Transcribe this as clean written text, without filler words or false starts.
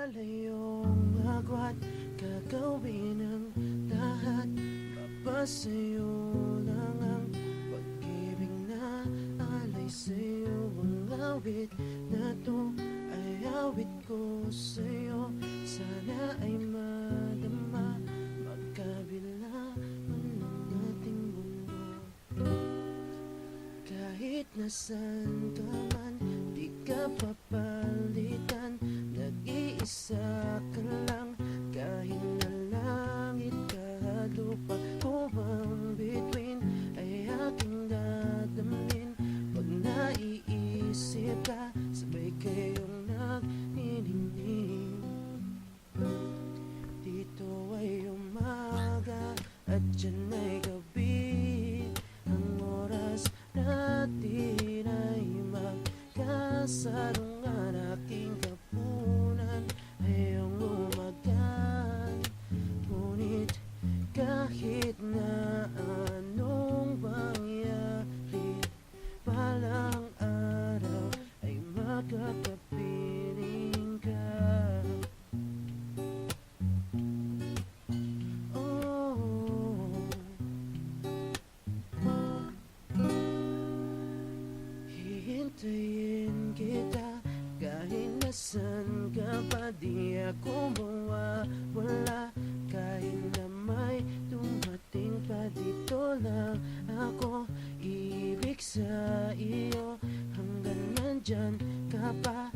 Lalayong agwat, gagawin ang lahat. Papasayo lang ang pag-ibig na alay sa'yo. Ang awit na to ay awit ko sa'yo. Sana ay madama magkabila man ang ating mundo. Kahit nasan ka man, di ka papalitan. Nag-iisa ka lang, kahit na langit ka lupa. Kung ang bituin ay aking dadamin. Pag naiisip ka, sabay kayong nagniningning. Dito ay umaga at dyan ay gabi. Ang oras natin ay magkasarungan. Aking kapunan ay ang umagan. Ngunit kahit na anong mangyari, palang araw ay magkakapiling ka. Hihintayin kita kahit nasan ka pa. Di ako mawawala kahit na may dumating pa. Dito lang ako, ibig sa iyo hanggang nandyan ka pa.